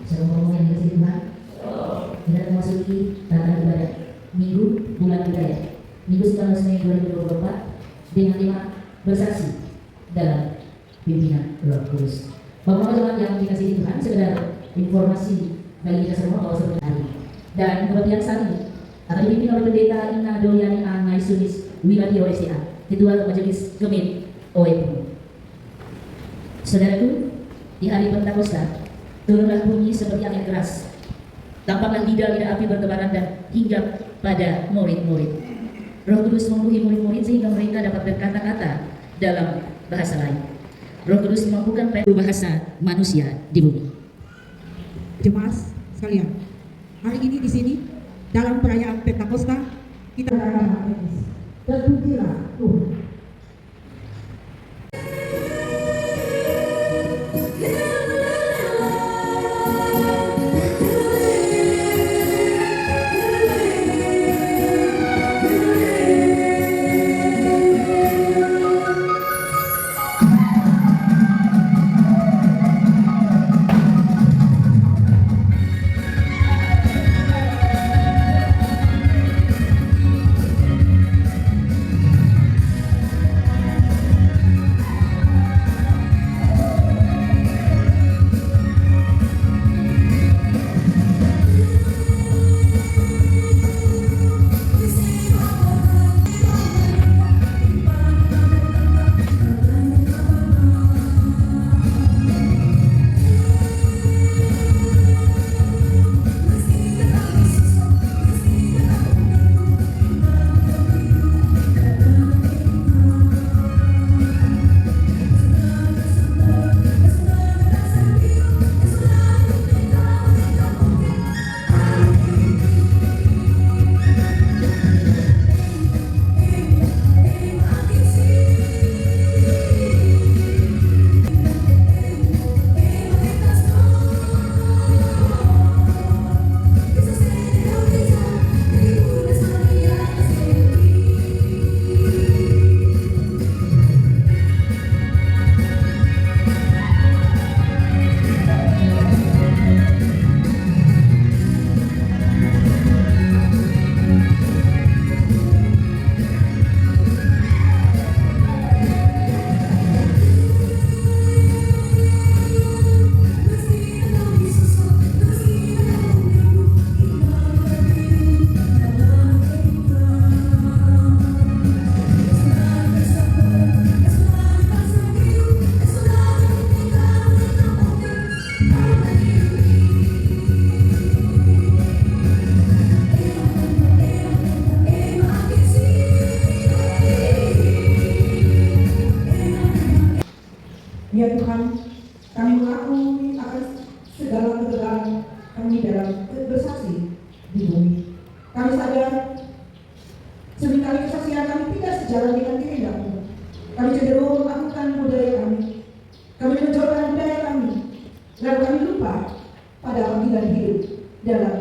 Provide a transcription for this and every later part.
Shalom yang dikasih Tuhan. Kita memasuki tata ibadah Minggu Bulan Budaya Minggu 19 Mei 2024 dengan tema bersaksi dalam pimpinan Roh Kudus. Bapak-bapak yang dikasihi Tuhan, sekedar informasi bagi kita semua bahwa seperti hari dan kebaktian saat ini akan dipimpin oleh Pendeta Ina Doyani Anai Sunis Wiladi OSA, Ketua Majelis Kemit OEP. Saudaraku, di hari Pentakosta turunlah bunyi seperti angin keras, tampaklah lidah-lidah api bertebaran dan hinggap pada murid-murid. Roh Kudus memenuhi murid-murid sehingga mereka dapat berkata-kata dalam bahasa lain. Roh Kudus memampukan bahasa manusia di bumi. Jemaat sekalian, hari ini di sini dalam perayaan Pentakosta kita akan terpujilah Tuhan. Ya Tuhan, kami mengakui atas segala kegagalan kami dalam bersaksi di bumi. Kami sadar seringkali kesaksian kami tidak sejalan dengan kehendakmu. Kami cenderung melakukan budaya kami. Kami menjauhkan budaya kami. Lalu kami lupa pada panggilan hidup dalam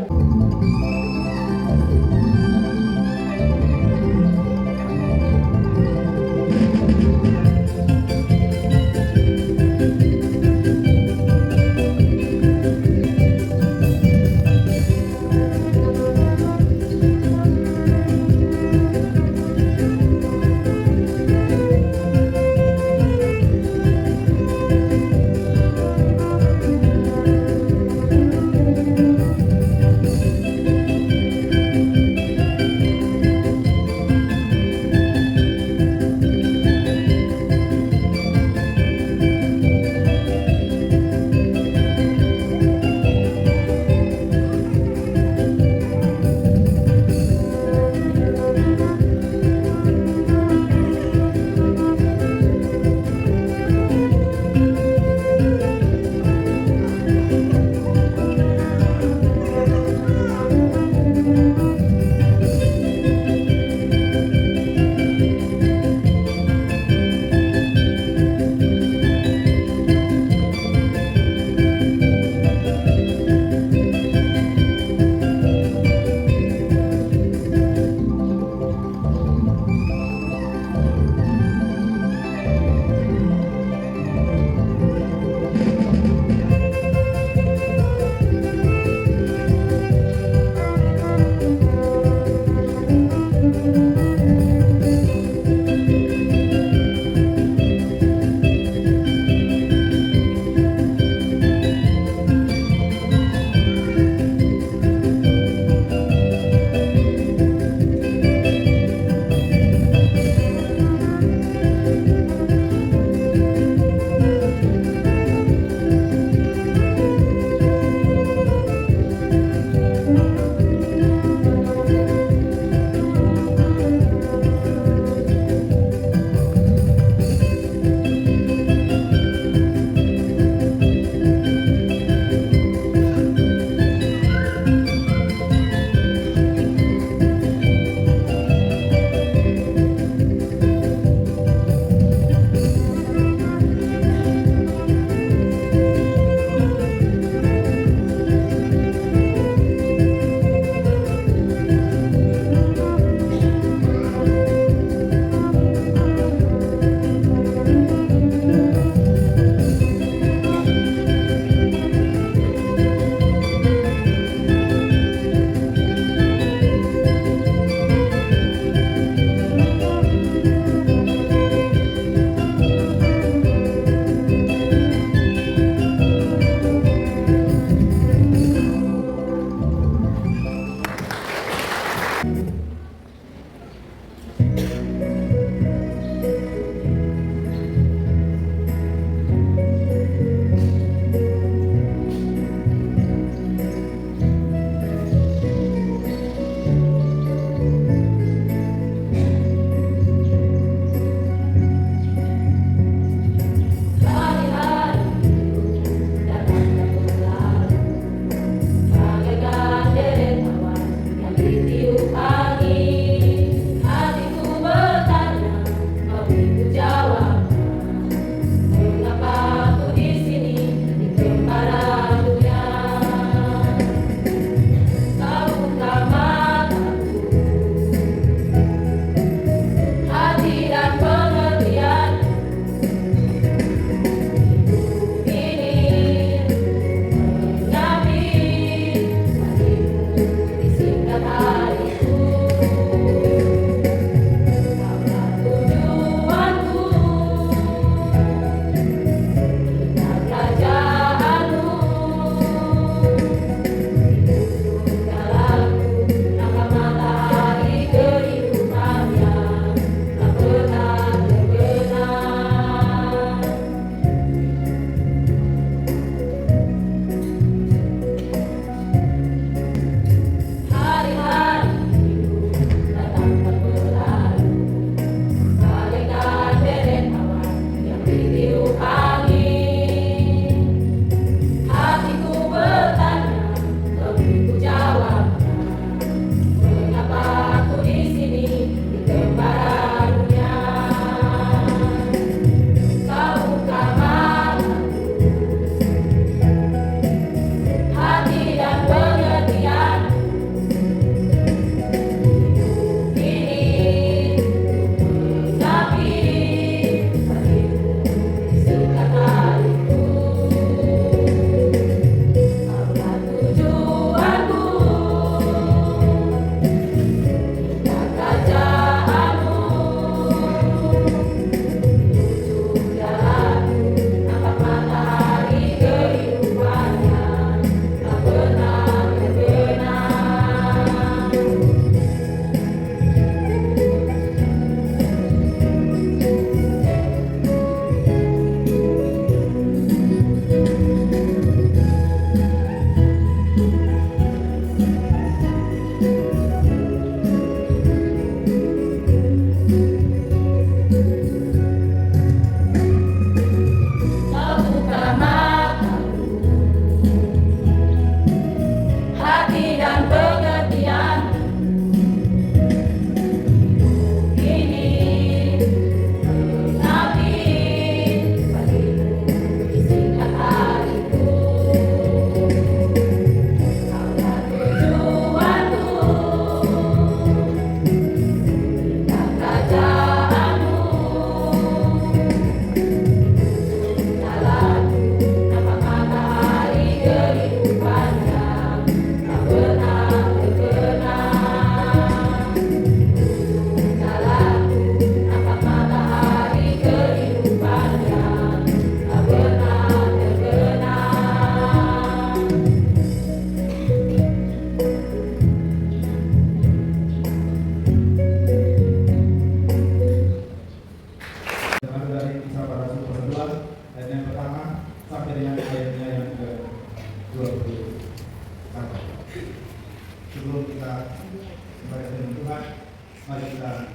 Mari kita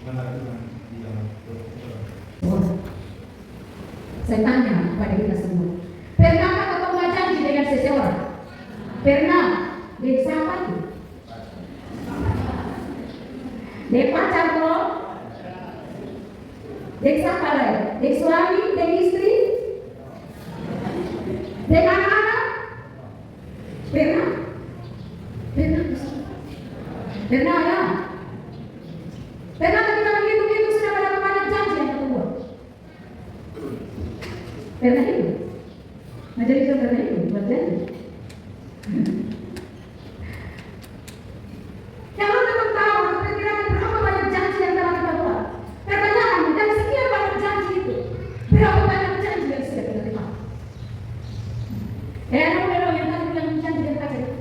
mengenal Tuhan di dalam doa. Saya tanya kepada kita semua, pernahkah kau berjanji dengan seseorang? Pernah? Dengan siapa itu? Dengan pacar kau? Dengan siapa lagi? Dengan suami? Dengan istri? Dengan anak-anak? Pernah? Pernah? Pernah ya? Pernah kita begitu sudah ada banyak janji yang kedua? Pernah itu? Menjadi pernah itu? Buat janji? Kalau teman tahu perkiraan berapa banyak janji yang telah kita buat, pertanyaan dari sekian banyak janji itu, berapa banyak janji yang sudah kita terima? Anak yang tadi bilang janji dan kata itu,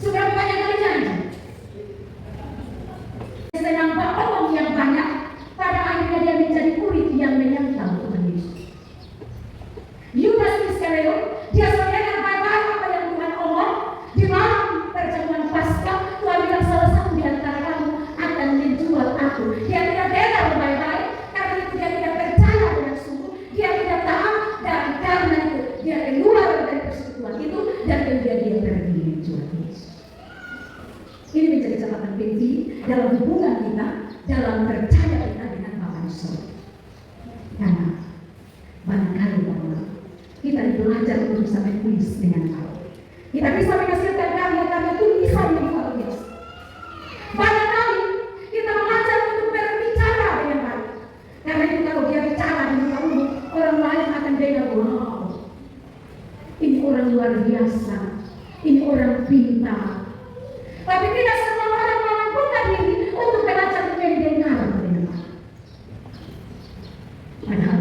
seberapa banyak kali janji? Senang orang yang banyak, pada akhirnya dia menjadi murid yang menyangkal Tuhan Yesus. Yudas Iskariot, dia saudara baik-baik apa yang Tuhan omong di malam perjamuan Paskah. Tuhan bilang salah satu di antara kamu akan menjual aku. Dia tidak dengar baik-baik, karena itu dia tidak percaya dengan sungguh. Dia tidak tahu, dan karena itu dia keluar dari persekutuan itu dan kemudian dia pergi menjual Yesus. Ini menjadi catatan penting dalam hubungan kita, dalam percaya kita dengan Bapa di surga. Karena banyak kali bahwa kita belajar untuk bisa menulis dengan baik. Kita bisa menghasilkan karya-karya tulisan yang luar biasa. Banyak kali kita belajar untuk berbicara dengan baik. Karena itu kalau dia bicara di muka umum, orang lain akan dengar, wow, ini orang luar biasa, ini orang pintar. Tapi tidak semua orang memampukan diri untuk belajar mendengar dengan baik. Padahal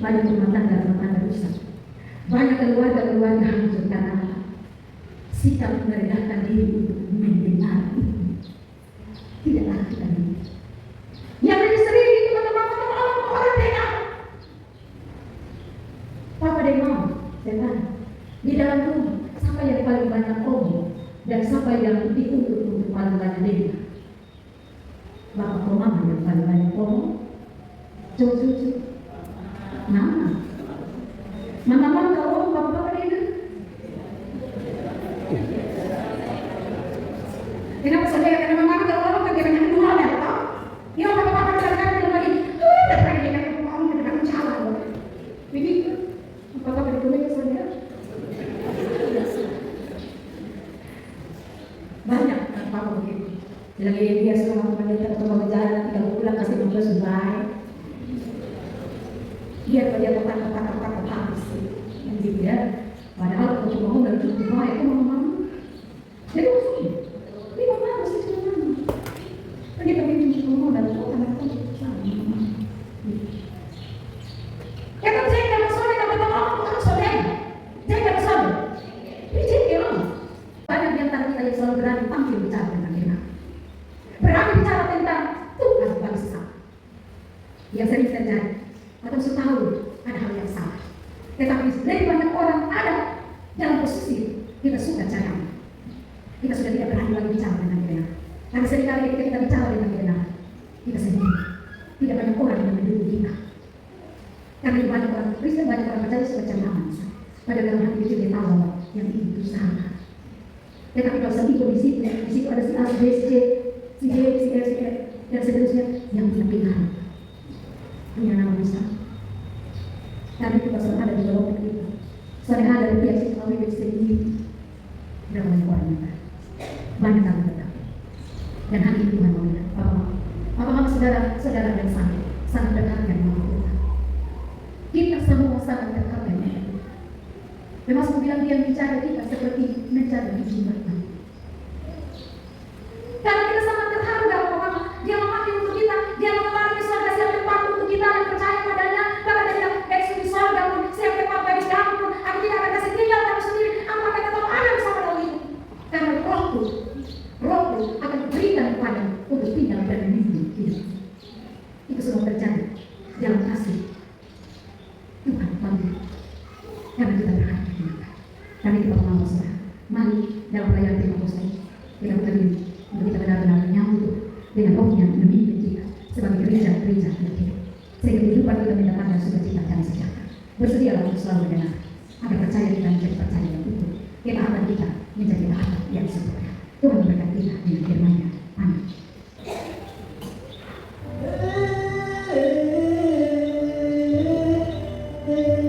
banyak rumah tangga rusak, banyak keluarga hancur karena sikap merendahkan diri untuk mendengar itu tidaklah kita ini. Yang lebih sering itu kata-kata orang dengar. Papa dan mama, saya tanya, di dalam rumah siapa yang paling banyak omong dan siapa yang dituntut untuk paling banyak dengar? Bapak atau mama yang paling banyak omong? Cucu. Mama kalau bapak dengar. Kenapa saudara? Karena mama kalau kan dia banyak dua ada tak? Ya bapak kadang-kadang lagi, datang dia kan ngomong ke depan jalan. Begitu. Apakah begitu saudara? Banyak apa begitu. Lagi dia sudah pendeta atau mau jalan nanti kalau pulang kasih nomor sudah. Biar dia kata-kata habis gitu ya. Padahal kalau mau dan cukup baik itu mama. Jadi maksudnya ini mama harus itu mama. Tadi pergi mau dan kata-kata sama. Ya kan saya kalau sore kalau tahu sore. Saya kalau sore. Ini dia. Banyak di antara kita yang selalu berani tampil bicara tentang kita. Berani bicara tentang Tuhan bangsa. Yang sering terjadi atau setahu ada hal yang salah. Tetapi lebih banyak orang ada dalam posisi kita suka cara. Kita sudah tidak berani lagi bicara tentang kebenaran. Karena seringkali ketika kita bicara tentang kebenaran, kita sendiri tidak banyak orang yang mendukung kita. Karena banyak orang Kristen, banyak orang percaya semacam aman. Padahal dalam hati kita tahu bahwa yang itu salah. Tetapi kalau saya di situ ada si A, si B, si C, si D, si E, si F, dan seterusnya yang punya pengaruh. Punya nama besar. Karena itu pasal ada di dalam kita. Soalnya ada pihak psikologi yang sendiri. Berapa banyak orang yang tahu. Banyak kali tetap. Dan hari ini Tuhan mau bilang, apa saudara dan sangat dekat dengan Mama Tuhan. Kita semua sangat dekat dengan Tuhan. Termasuk bilang dia bicara kita seperti mencari jembatan. Karena kita sangat terharu dalam Mama. Dia memakai untuk kita, dia mengembalikan surga siap tempat untuk kita yang percaya padanya. Bahkan dia bilang, baik suri surga pun siap tempat bagi kamu pun, aku tidak akan kasih tinggal kamu sendiri. Aku akan tetap ada bersama dalam itu. Karena rohku akan berikan kepadamu untuk tinggal dan memimpin hidup. Itu semua terjadi dalam kasih Tuhan panggil. Karena kita berharap di Tuhan. Kami kita mengawas Tuhan. Mari dalam pelayanan terima kasih. Kita buka diri untuk kita benar-benar menyambut dengan rohnya yang memimpin kita sebagai gereja-gereja yang hidup. Sehingga kehidupan kita mendapatkan sukacita dan sejahtera. Bersedialah untuk selalu mendengar agar percaya kita menjadi percaya yang utuh. Ketaatan kita menjadi taatan yang sempurna. Tuhan memberkati kita dengan firman-Nya. Amin. Terima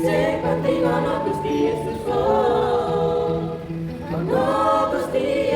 Seperti mana Gusti Yesus, oh, Gusti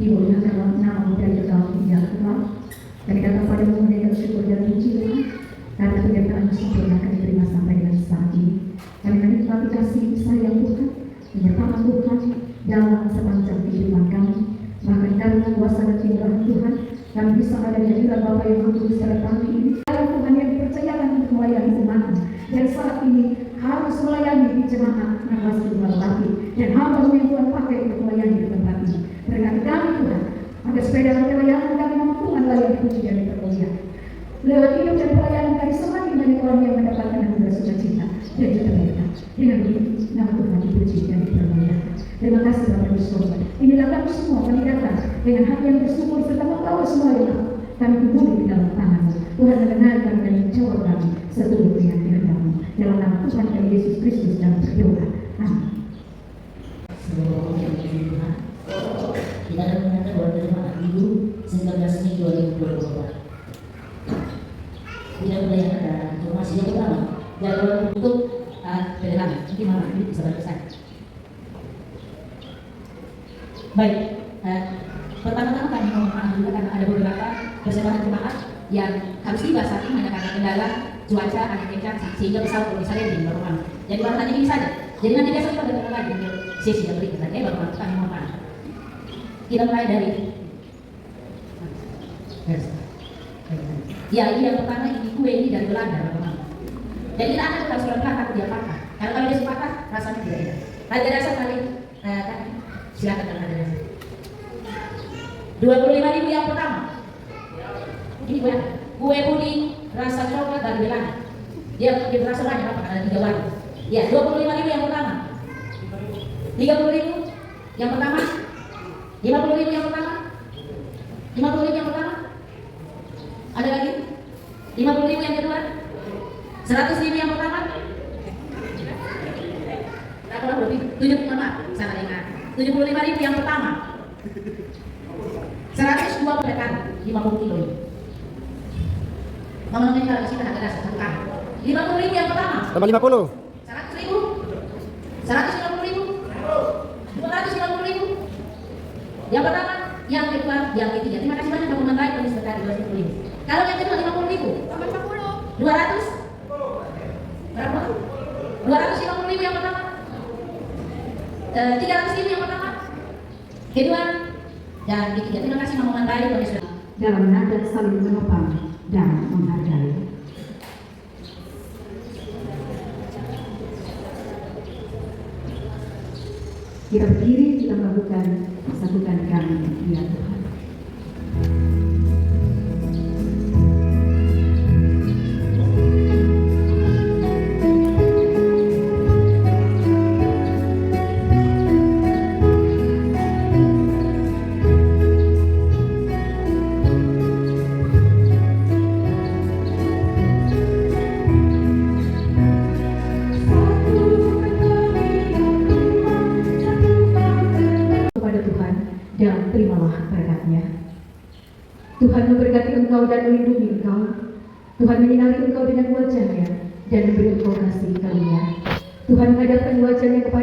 Dimuliakanlah nama dari dalam yang Tuhan. Kami datang padamu dengan syukur dan puji Tuhan, karena penyertaan sempurna kami terima sampai dengan saat ini. Kami menikmati kasih sayang Tuhan, penyertaan Tuhan dalam sepanjang kehidupan kami. Bahkan karena kuasa dan cintaan Tuhan, kami bisa ada di hadirat Bapa yang Maha Kudus pada pagi ini. Dalam Tuhan yang dipercayakan untuk melayani umat, dan saat ini harus melayani di jemaat Nafas Tuhan Laki, dan hamba yang Tuhan pakai untuk melayani di tempat ini. Berkati kami Tuhan, agar sepeda pelayanan kami mampukan layak dipuji dan dipermuliakan. Lewat hidup dan pelayanan kami semakin banyak orang yang mendapatkan anugerah sukacita dan juga berkat. Dengan begitu, nama Tuhan dipuji dan dipermuliakan. Terima kasih Bapak Ibu Saudara. Inilah kami semua kami datang dengan hati yang bersyukur serta membawa semua yang kami kumpuli di dalam tangan-Mu. Tuhan mendengar kami dan menjawab kami seturut dengan kehendak-Mu. Dalam nama Tuhan kami Yesus Kristus dan berdoa. Amin. Seluruh yang dipuji Tuhan, kita akan mendengar bahwa jemaat Minggu 19 Mei 2024. Tidak pelayanan dan informasi yang pertama jadwal untuk pelayanan. Mungkin Mama ini bisa bantu saya. Baik, pertama-tama kami mohon maaf juga karena ada beberapa persembahan jemaat yang harus tiba saat ini hanya karena kendala cuaca angin kencang sehingga pesawat belum bisa landing baru malam. Jadi baru hanya ini saja. Jadi nanti besok kita bertemu lagi untuk sesi yang berikutnya. Baru malam kami mohon maaf. Kita mulai dari ya, ini yang pertama ini kue ini dari Belanda, teman-teman. Jadi kita akan kalau sudah patah dia patah. Karena kalau dia patah rasanya tidak enak. Harga dasar kali silakan dengan harga dasar. 25.000 yang pertama. Ini kue puding rasa coklat dari Belanda. Dia rasa banyak apa? Ada 3 warna. Ya, 25.000 yang pertama. 30.000 yang pertama. 50.000 yang pertama. 50.000 yang pertama. Ada lagi? 50.000 yang kedua? 100.000 yang pertama? Berapa lebih? 75.000 yang pertama. 120 dekat 50 kilo ini. Ngomongin kalau kita harga dasar 50.000 yang pertama. Tambah 50. 120 150.000? 250.000? Yang pertama, yang kedua, yang ketiga. Terima kasih banyak teman-teman lain yang berkati 250.000. Kalau yang kedua 50.000? 200? Berapa? 250.000 yang pertama? 300.000 yang pertama? Kedua? Dan ketiga. Terima kasih teman-teman lain yang sudah dalam nada saling menopang dan menghargai. Kita berdiri, kita melakukan satukan kami, ya Tuhan. Dan terimalah berkatnya. Tuhan memberkati engkau dan melindungi engkau. Tuhan menyinari engkau dengan wajahnya dan memberi engkau kasih karunia. Tuhan menghadapkan wajahnya kepada